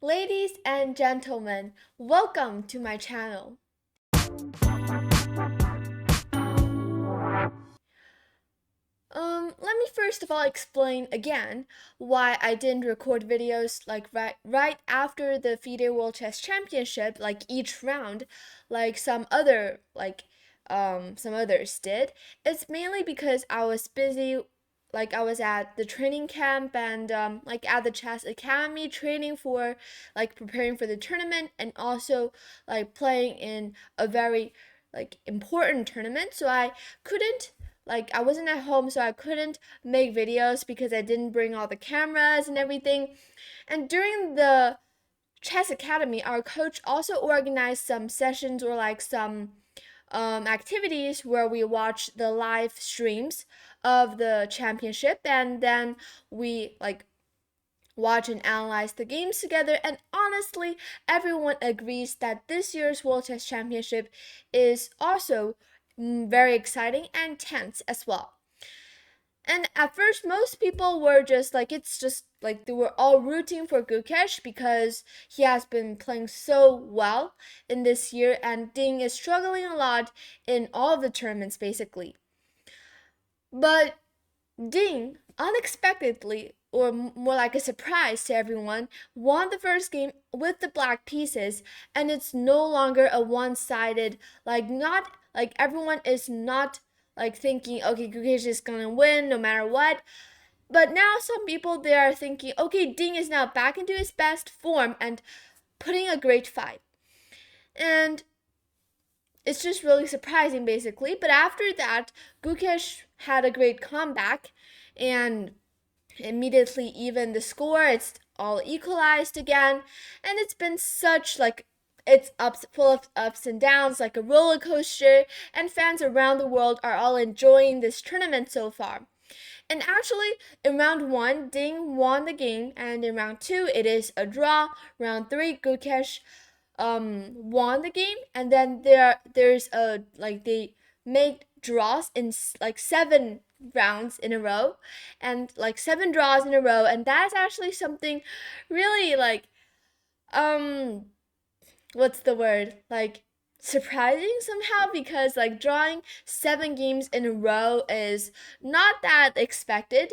Ladies and gentlemen, welcome to my channel. Let me first of all explain again why I didn't record videos like right after the FIDE World Chess Championship, like each round, like some others did. It's mainly because I was busy, like I was at the training camp and like at the chess academy training for like preparing for the tournament and also like playing in a very like important tournament. So I wasn't at home, so I couldn't make videos because I didn't bring all the cameras and everything. And during the chess academy, our coach also organized some sessions or like some activities where we watch the live streams of the championship, and then we like watch and analyze the games together. And honestly, everyone agrees that this year's World Chess Championship is also very exciting and tense as well. And at first, most people were just like, it's just like they were all rooting for Gukesh because he has been playing so well in this year, and Ding is struggling a lot in all of the tournaments basically. But Ding, unexpectedly, or more like a surprise to everyone, won the first game with the black pieces, and it's no longer a one-sided, like not like everyone is not like thinking, okay, Gukesh is gonna win no matter what. But now some people they are thinking, okay, Ding is now back into his best form and putting a great fight. And it's just really surprising basically. But after that, Gukesh had a great comeback and immediately even the score. It's all equalized again, and it's been such like it's full of ups and downs like a roller coaster, and fans around the world are all enjoying this tournament so far. And actually, in round 1, Ding won the game, and in round 2, it is a draw. Round 3, Gukesh won the game, and then there's a like they made draws in like 7 rounds in a row, and like 7 draws in a row, and that's actually something really like um what's the word, like surprising somehow, because like drawing 7 games in a row is not that expected.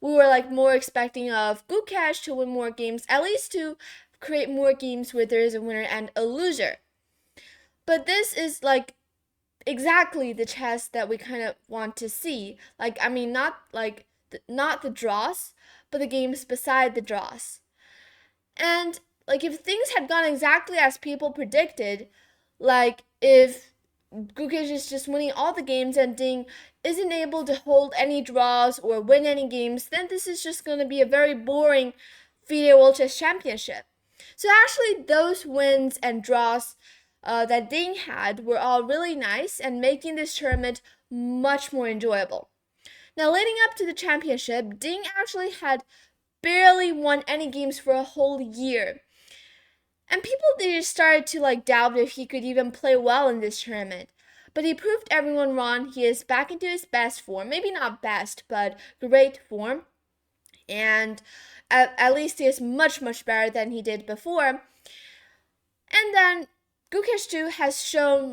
We were like more expecting of Gukesh to win more games, at least to create more games where there is a winner and a loser. But this is like exactly the chess that we kind of want to see. Like I mean, not the draws, but the games beside the draws. And like if things had gone exactly as people predicted, like if Gukesh is just winning all the games and Ding isn't able to hold any draws or win any games, then this is just going to be a very boring FIDE World Chess Championship. So actually, those wins and draws that Ding had were all really nice and making this tournament much more enjoyable. Now, leading up to the championship, Ding actually had barely won any games for a whole year. And people they started to like doubt if he could even play well in this tournament. But he proved everyone wrong. He is back into his best form. Maybe not best, but great form. And at least he is much, much better than he did before. And then Gukesh too has show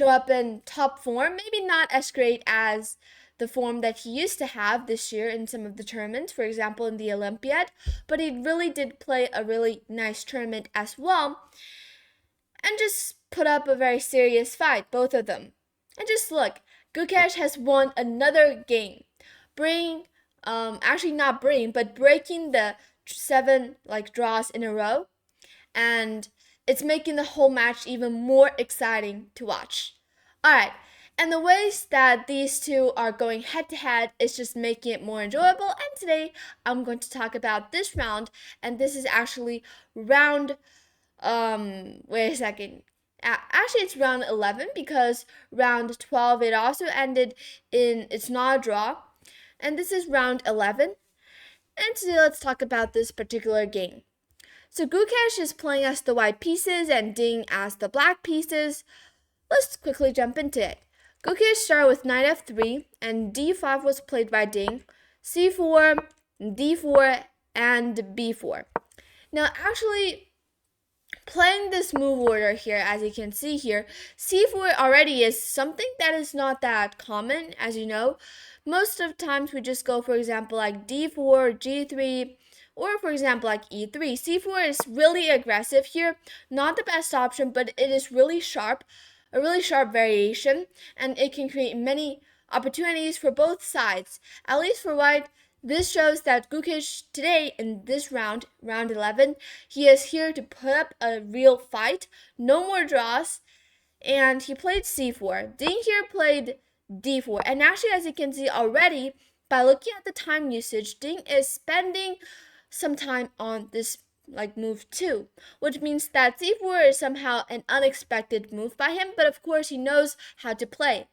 up in top form. Maybe not as great as the form that he used to have this year in some of the tournaments, for example in the Olympiad, but he really did play a really nice tournament as well, and just put up a very serious fight, both of them. And just look, Gukesh has won another game, bringing actually not bringing, but breaking the 7 like draws in a row, and it's making the whole match even more exciting to watch. All right, and the ways that these two are going head to head is just making it more enjoyable. And today I'm going to talk about this round, and this is actually round wait a second. Actually, it's round 11 because round 12 it also ended in it's not a draw, and this is round 11. And today let's talk about this particular game. So Gukesh is playing as the white pieces and Ding as the black pieces. Let's quickly jump into it. Gukesh started with knight f3 and d5 was played by Ding, c4, d4, and b4. Now, actually, playing this move order here, as you can see here, c4 already is something that is not that common, as you know. Most of the times we just go, for example, like d4, g3, or for example, like e3. c4 is really aggressive here, not the best option, but it is really sharp, a really sharp variation, and it can create many opportunities for both sides. At least for white, this shows that Gukesh today in this round, round 11, he is here to put up a real fight, no more draws, and he played c4. Ding here played d4, and actually, as you can see already, by looking at the time usage, Ding is spending some time on this like move too, which means that c4 is somehow an unexpected move by him, but of course he knows how to play.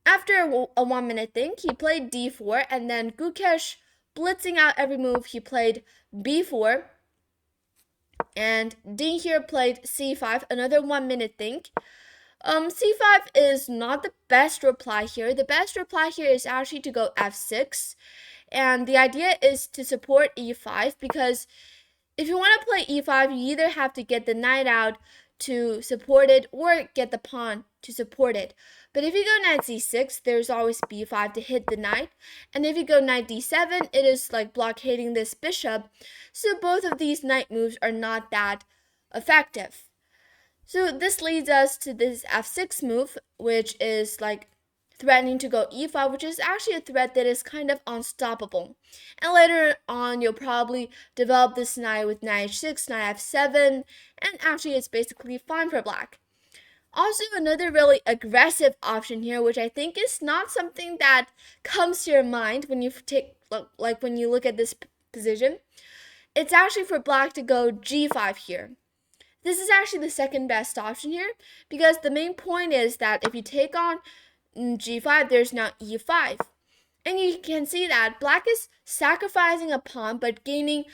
After a 1 minute think, he played d4, and then Gukesh, blitzing out every move, he played b4, and Ding here played c5, another 1 minute think. c5 is not the best reply here. The best reply here is actually to go f6, and the idea is to support e5, because if you want to play e5, you either have to get the knight out to support it or get the pawn to support it. But if you go knight c6, there's always b5 to hit the knight. And if you go knight d7, it is like blockading this bishop. So both of these knight moves are not that effective. So this leads us to this f6 move, which is like threatening to go e5, which is actually a threat that is kind of unstoppable. And later on, you'll probably develop this knight with knight h6, knight f7, and actually it's basically fine for black. Also, another really aggressive option here, which I think is not something that comes to your mind when you when you look at this position. It's actually for black to go g5 here. This is actually the second best option here, because the main point is that if you take on g5, there's now e5. And you can see that black is sacrificing a pawn but gaining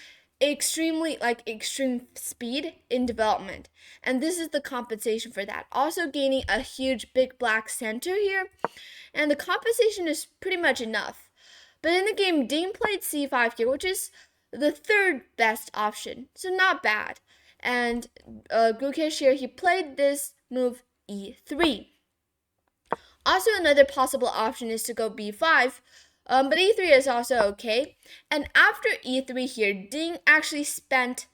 extreme speed in development. And this is the compensation for that. Also gaining a huge big black center here. And the compensation is pretty much enough. But in the game, Ding played c5 here, which is the third best option. So not bad. And Gukesh here, he played this move e3. Also, another possible option is to go b5, but e3 is also okay. And after e3 here, Ding actually spent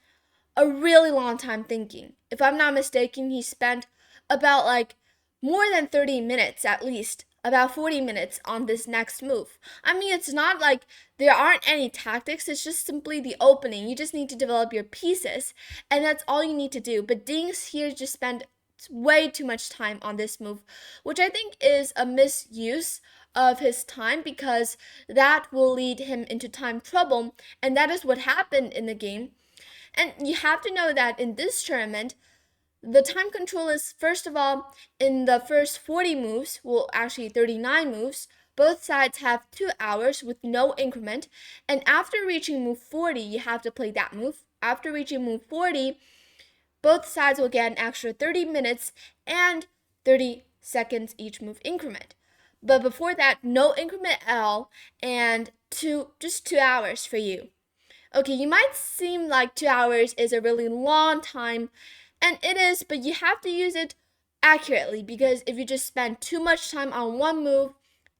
a really long time thinking. If I'm not mistaken, he spent about like more than 30 minutes at least, about 40 minutes on this next move. I mean, it's not like there aren't any tactics, it's just simply the opening. You just need to develop your pieces, and that's all you need to do. But Ding's here just spent way too much time on this move, which I think is a misuse of his time, because that will lead him into time trouble, and that is what happened in the game. And you have to know that in this tournament, the time control is, first of all, in the first 40 moves, well, actually 39 moves, both sides have 2 hours with no increment, and after reaching move 40, you have to play that move. After reaching move 40, both sides will get an extra 30 minutes and 30 seconds each move increment. But before that, no increment at all, and just 2 hours for you. Okay, you might seem like 2 hours is a really long time, and it is, but you have to use it accurately, because if you just spend too much time on one move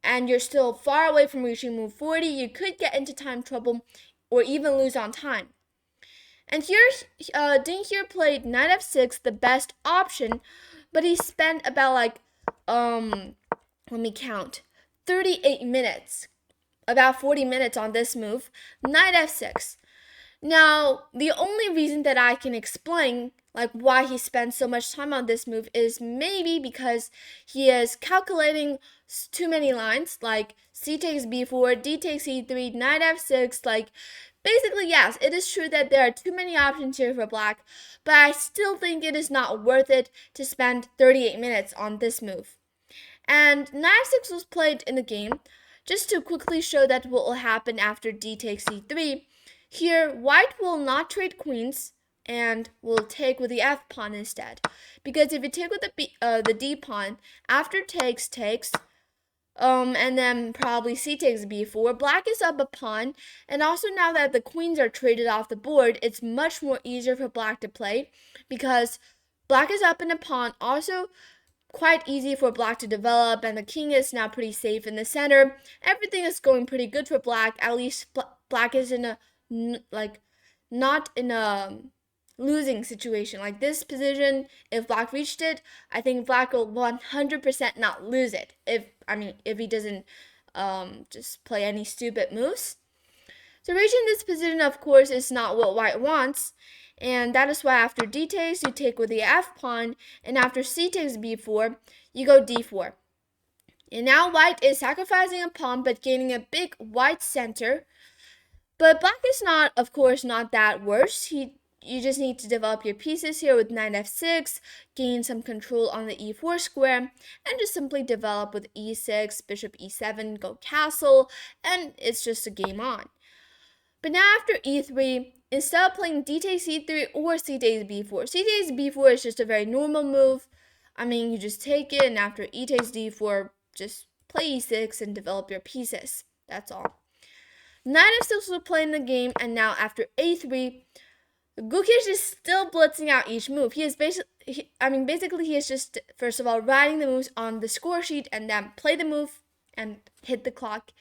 and you're still far away from reaching move 40, you could get into time trouble or even lose on time. And here, Ding here played knight f6, the best option, but he spent about like, let me count, 38 minutes, about 40 minutes on this move, knight f6. Now, the only reason that I can explain like why he spent so much time on this move is maybe because he is calculating too many lines, like c takes b4, d takes e3, knight f6, like basically, yes, it is true that there are too many options here for black, but I still think it is not worth it to spend 38 minutes on this move. And knight f6 was played in the game just to quickly show that what will happen after d takes e3. Here, white will not trade queens and will take with the f pawn instead. Because if you take with the d pawn, after takes, And then probably c takes b4. Black is up a pawn, and also now that the queens are traded off the board, it's much more easier for black to play because black is up in a pawn. Also, quite easy for black to develop, and the king is now pretty safe in the center. Everything is going pretty good for black. At least black is in a not in a losing situation. Like this position, if black reached it, I think black will 100% not lose it. If he doesn't just play any stupid moves. So reaching this position, of course, is not what white wants. And that is why after d takes, you take with the f pawn, and after c takes b4, you go d4. And now white is sacrificing a pawn but gaining a big white center. But black is not, of course, not that worse. You just need to develop your pieces here with knight f6, gain some control on the e4 square, and just simply develop with e6, bishop e7, go castle, and it's just a game on. But now after e3, instead of playing d takes e3 or c takes b4, c takes b4 is just a very normal move. You just take it, and after e takes d4, just play e6 and develop your pieces. That's all. Knight f6 will play in the game, and now after a3, Gukesh is still blitzing out each move. He is basically he is just first of all writing the moves on the score sheet and then play the move and hit the clock.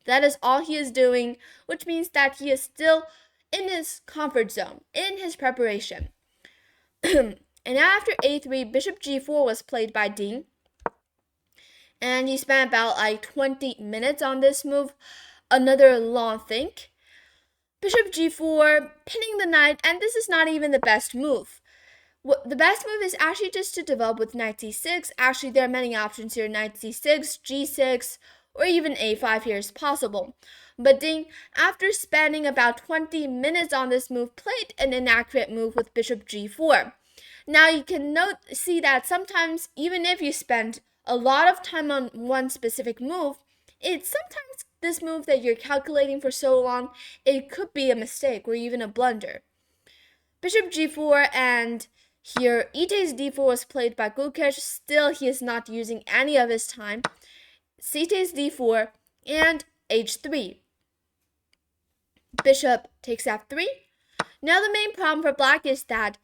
That is all he is doing, which means that he is still in his comfort zone, in his preparation. And after a3, bishop g4 was played by Ding. And he spent about 20 minutes on this move. Another long think. Bishop g4, pinning the knight, and this is not even the best move. The best move is actually just to develop with knight c6. Actually, there are many options here. Knight c6, g6, or even a5 here is possible. But Ding, after spending about 20 minutes on this move, played an inaccurate move with bishop g4. Now you can see that sometimes, even if you spend a lot of time on one specific move, it's sometimes this move that you're calculating for so long, it could be a mistake or even a blunder. Bishop g4, and here e takes d4 was played by Gukesh. Still, he is not using any of his time. C takes d4 and h3. Bishop takes f3. Now the main problem for black is that,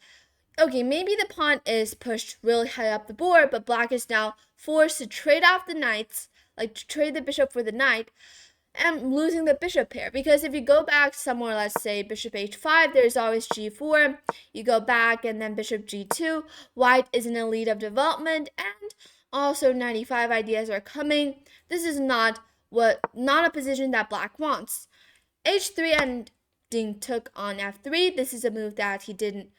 okay, maybe the pawn is pushed really high up the board, but black is now forced to trade off the knights, to trade the bishop for the knight, and losing the bishop pair. Because if you go back somewhere, let's say bishop h5, there's always g4. You go back and then bishop g2. White is in a lead of development, and also 95 ideas are coming. This is not a position that black wants. h3, and Ding took on f3. This is a move that he didn't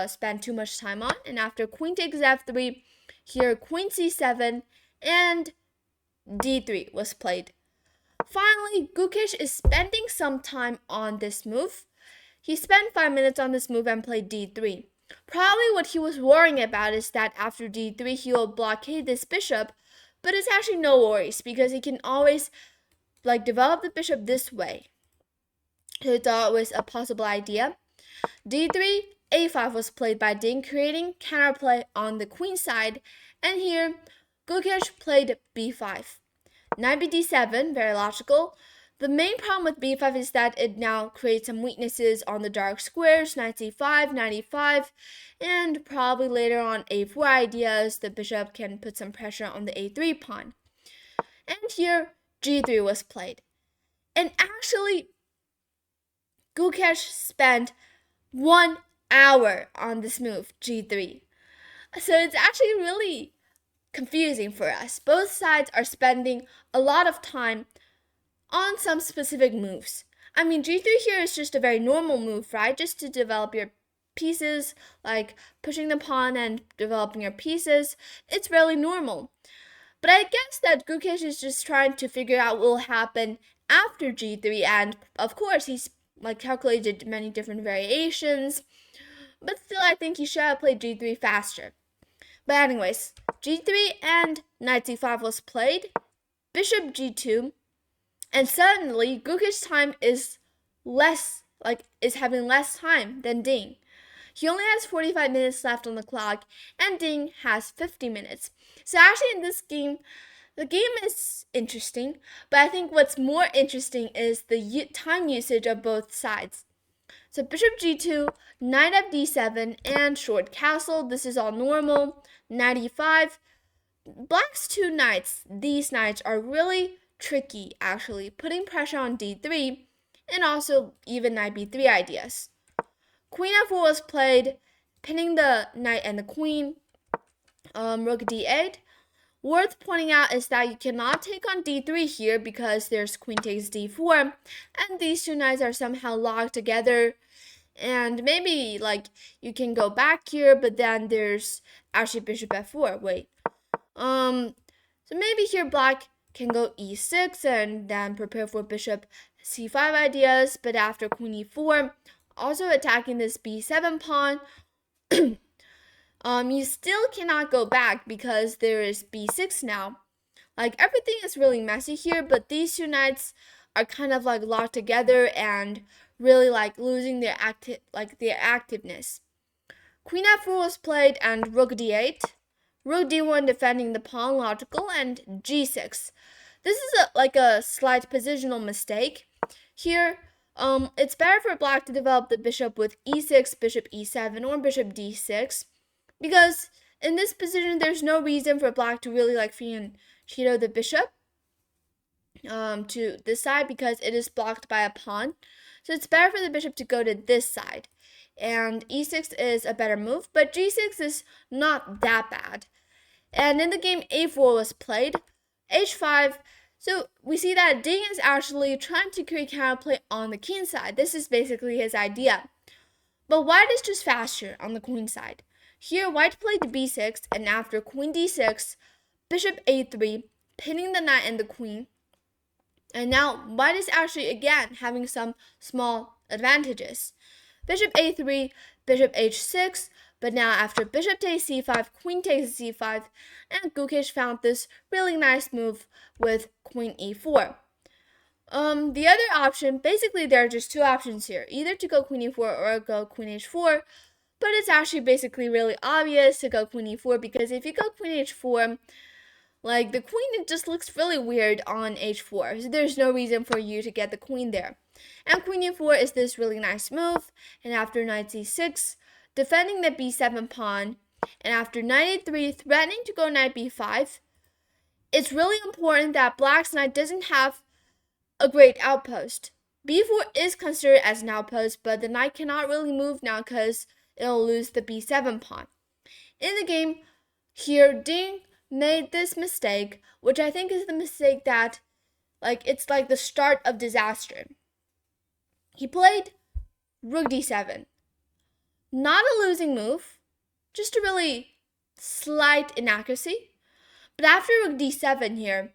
spend too much time on. And after queen takes f3, here queen c7 and d3 was played. Finally, Gukesh is spending some time on this move. He spent 5 minutes on this move and played d3. Probably what he was worrying about is that after d3 he will blockade this bishop, but it's actually no worries because he can always develop the bishop this way. So it's always a possible idea. d3, a5 was played by Ding, creating counterplay on the queen side, and here Gukesh played b5. Knight bd7, very logical. The main problem with b5 is that it now creates some weaknesses on the dark squares, knight c5, knight e5, and probably later on a4 ideas, the bishop can put some pressure on the a3 pawn. And here g3 was played. And actually, Gukesh spent 1 hour on this move, g3. So it's actually really confusing for us. Both sides are spending a lot of time on some specific moves. g3 here is just a very normal move, right? Just to develop your pieces, like pushing the pawn and developing your pieces. It's really normal. But I guess that Gukesh is just trying to figure out what will happen after g3, and of course he's calculated many different variations. But still, I think he should have played g3 faster. But anyways, g3 and knight c5 was played, bishop g2, and suddenly Gukesh's time is having less time than Ding. He only has 45 minutes left on the clock, and Ding has 50 minutes. So actually in this game, The game is interesting, but I think what's more interesting is the time usage of both sides. So bishop g2, knight f d7, and short castle. This is all normal. Knight e5. Black's two knights, these knights are really tricky actually, putting pressure on d3 and also even knight b3 ideas. Queen f4 was played, pinning the knight and the queen. Rook d8. Worth pointing out is that you cannot take on d3 here because there's queen takes d4, and these two knights are somehow locked together. And maybe like you can go back here, but then there's actually bishop f4. Wait. So maybe here black can go e6 and then prepare for bishop c5 ideas, but after queen e4, also attacking this b7 pawn, you still cannot go back because there is b6 now. Like everything is really messy here, but these two knights are kind of like locked together and really like losing their activeness. Queen f4 was played and rook d8. Rook d1 defending the pawn logical, and g6. This is like a slight positional mistake. Here, it's better for black to develop the bishop with e6, bishop e7, or bishop d6, because in this position, there's no reason for black to really like Cheeto the bishop to this side because it is blocked by a pawn. So it's better for the bishop to go to this side. And e6 is a better move, but g6 is not that bad. And in the game, a4 was played, h5. So we see that Ding is actually trying to create counterplay on the king side. This is basically his idea. But white is just faster on the queen side. Here, white played b6, and after queen d6, bishop a3, pinning the knight and the queen. And now white is actually again having some small advantages. Bishop a3, bishop h6, but now after bishop takes c5, queen takes c5, and Gukesh found this really nice move with queen e4. The other option, basically there are just two options here, either to go queen e4 or go queen h4, but it's actually basically really obvious to go queen e4 because if you go queen h4, like the queen just looks really weird on h4, so there's no reason for you to get the queen there. And queen e4 is this really nice move, and after knight c6, defending the b7 pawn, and after knight a3, threatening to go knight b5. It's really important that black's knight doesn't have a great outpost. b4 is considered as an outpost, but the knight cannot really move now because it'll lose the b7 pawn. In the game, here Ding made this mistake, which I think is the mistake that, it's like the start of disaster. He played rook d7. Not a losing move, just a really slight inaccuracy. But after rook d7 here,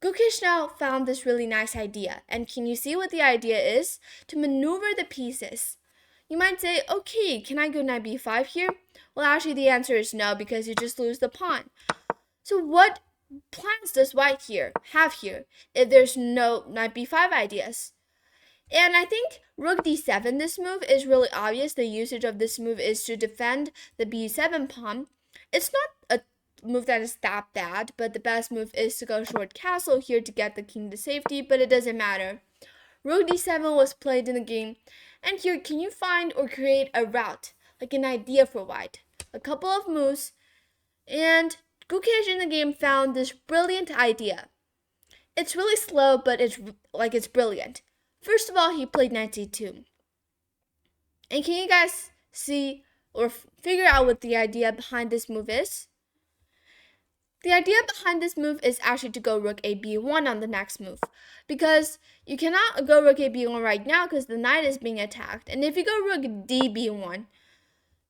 Gukesh now found this really nice idea. And can you see what the idea is? To maneuver the pieces. You might say, okay, can I go knight b5 here? Well, actually the answer is no, because you just lose the pawn. So what plans does white have here if there's no knight b5 ideas? And I think rook d7, this move is really obvious. The usage of this move is to defend the b7 pawn. It's not a move that is that bad, but the best move is to go short castle here to get the king to safety, but it doesn't matter. Rook d7 was played in the game, and here can you find or create a route, like an idea for white? A couple of moves, and Gukesh in the game found this brilliant idea. It's really slow, but it's brilliant. First of all, he played knight c2. And can you guys see or figure out what the idea behind this move is? The idea behind this move is actually to go rook a b1 on the next move, because you cannot go rook a b1 right now because the knight is being attacked. And if you go rook d b1,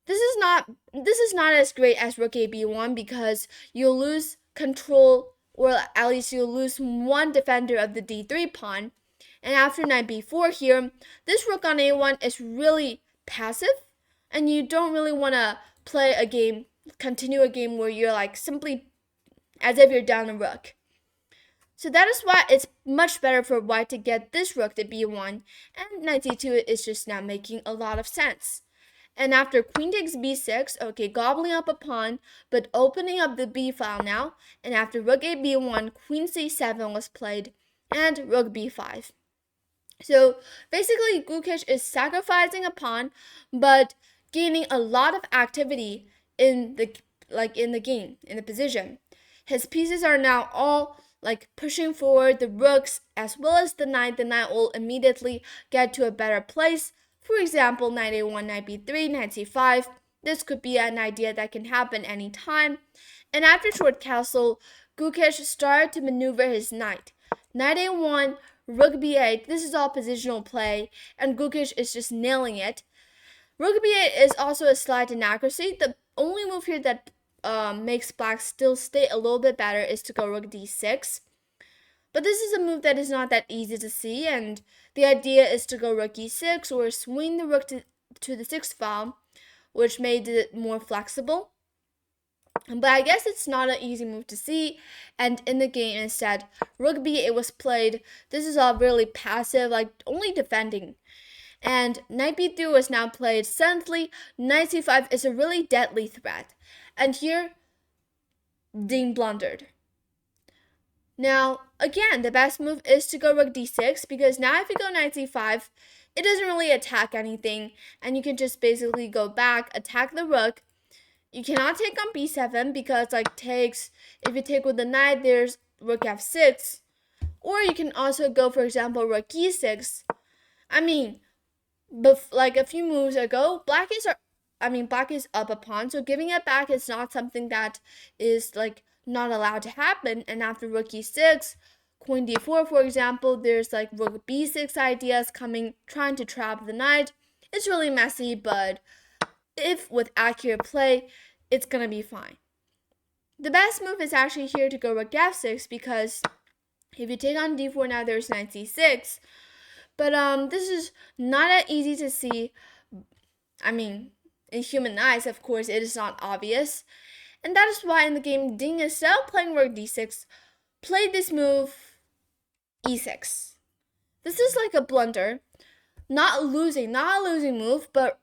this is not as great as rook a b1 because you'll lose control, or at least you'll lose one defender of the d3 pawn. And after knight b4 here, this rook on a1 is really passive, and you don't really want to continue a game where you're like simply as if you're down a rook. So that is why it's much better for white to get this rook to b1, and knight c2 is just now making a lot of sense. And after queen takes b6, okay, gobbling up a pawn, but opening up the b file now. And after rook a b1, queen c7 was played, and rook b5. So basically, Gukesh is sacrificing a pawn, but gaining a lot of activity in the game, in the position. His pieces are now all pushing forward the rooks as well as the knight. The knight will immediately get to a better place. For example, knight a1, knight b3, knight c5. This could be an idea that can happen anytime. And after short castle, Gukesh started to maneuver his knight. Knight a1, rook b8, this is all positional play, and Gukesh is just nailing it. Rook b8 is also a slight inaccuracy. The only move here that makes black still stay a little bit better is to go rook d6. But this is a move that is not that easy to see, and the idea is to go rook e6 or swing the rook to the 6th file, which made it more flexible. But I guess it's not an easy move to see, and in the game instead, rook b8 was played. This is all really passive, only defending. And knight b3 was now played. Suddenly, knight c5 is a really deadly threat. And here, Ding blundered. Now, again, the best move is to go rook d6, because now if you go knight c5, it doesn't really attack anything, and you can just basically go back, attack the rook. You cannot take on b7 because if you take with the knight, there's rook f6. Or you can also go, for example, rook e6. I mean, a few moves ago, black is up a pawn, so giving it back is not something that is not allowed to happen. And after rook e6, queen d4, for example, there's rook b6 ideas coming, trying to trap the knight. It's really messy, but if with accurate play, it's gonna be fine. The best move is actually here to go rook f6, because if you take on d4 now, there's knight c6. But this is not that easy to see. I mean, in human eyes, of course, it is not obvious. And that is why in the game, Ding, instead of playing rook d6, played this move e6. This is like a blunder. Not a losing move, but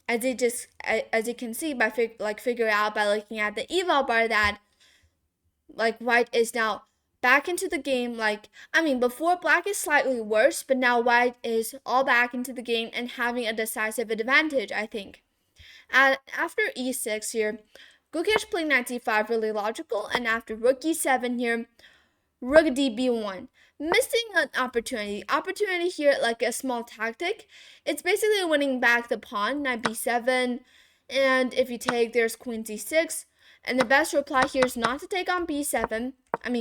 as you can see by figure out by looking at the eval bar that white is now back into the game. Before black is slightly worse, but now white is all back into the game and having a decisive advantage, I think. And after e6 here, Gukesh playing knight c5, really logical, and after rook e7 here, rook db1. Missing an opportunity. Opportunity here, a small tactic. It's basically winning back the pawn, knight b7, and if you take, there's queen c6. And the best reply here is not to take on b7.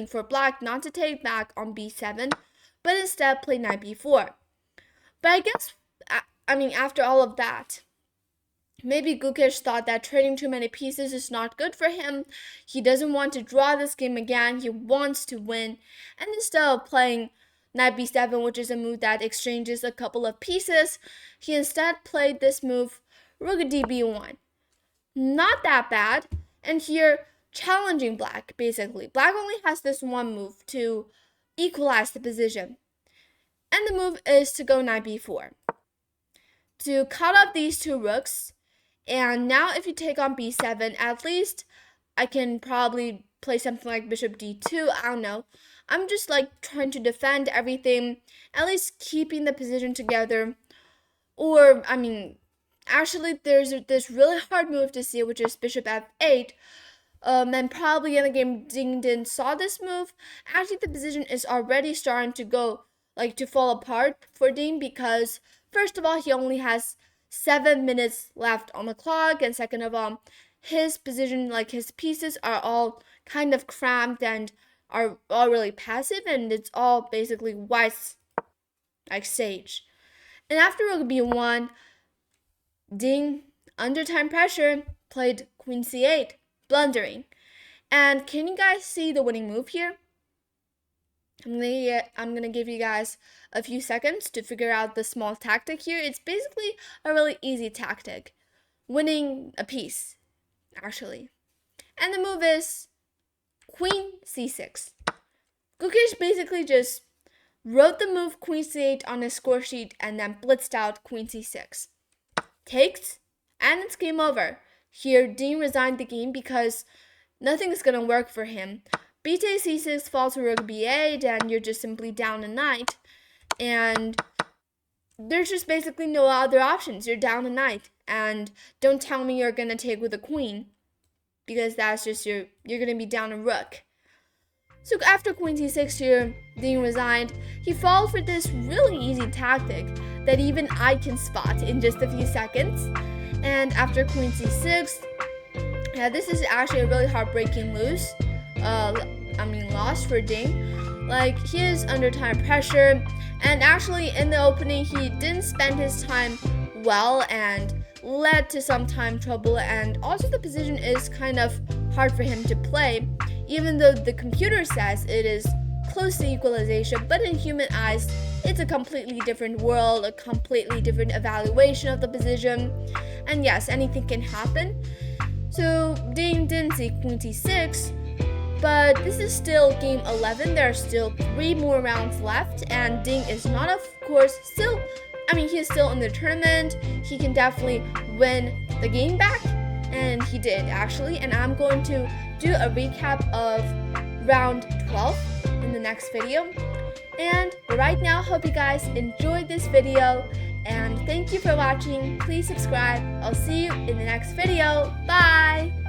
For black, not to take back on b7, but instead play knight b4. But I guess, after all of that, maybe Gukesh thought that trading too many pieces is not good for him. He doesn't want to draw this game again. He wants to win. And instead of playing knight b7, which is a move that exchanges a couple of pieces, he instead played this move, rook db1. Not that bad. And here, challenging black, basically. Black only has this one move to equalize the position. And the move is to go knight b4. To cut off these two rooks. And now if you take on b7, at least I can probably play something like bishop d2. I don't know. I'm just trying to defend everything, at least keeping the position together. Or, actually there's this really hard move to see, which is bishop f8. And probably in the game, Ding didn't saw this move. Actually, the position is already starting to go, to fall apart for Ding, because first of all, he only has 7 minutes left on the clock, and second of all, his position, his pieces are all kind of cramped and are all really passive, and it's all basically white's stage. And after rook b1, Ding, under time pressure, played queen c8, blundering. And can you guys see the winning move here? I'm gonna give you guys a few seconds to figure out the small tactic here. It's basically a really easy tactic, winning a piece, actually. And the move is queen c6. Gukesh basically just wrote the move queen c8 on his score sheet and then blitzed out queen c6. Takes, and it's game over. Here, Ding resigned the game because nothing is gonna work for him. B takes c6, falls to rook b8, and you're just simply down a knight. And there's just basically no other options. You're down a knight, and don't tell me you're gonna take with a queen, because that's just you're gonna be down a rook. So after queen c6 here, Ding resigned. He followed for this really easy tactic that even I can spot in just a few seconds. And after queen c6, yeah, this is actually a really heartbreaking loss for Ding. Like, he is under time pressure, and actually in the opening he didn't spend his time well and led to some time trouble, and also the position is kind of hard for him to play, even though the computer says it is close to equalization, but in human eyes it's a completely different world, a completely different evaluation of the position, and yes, anything can happen. So Ding didn't see queen c6, but this is still game 11. There are still 3 more rounds left, and Ding is not, of course, he's still in the tournament. He can definitely win the game back, and he did actually. And I'm going to do a recap of round 12 in the next video. And right now, hope you guys enjoyed this video, and thank you for watching. Please subscribe. I'll see you in the next video. Bye!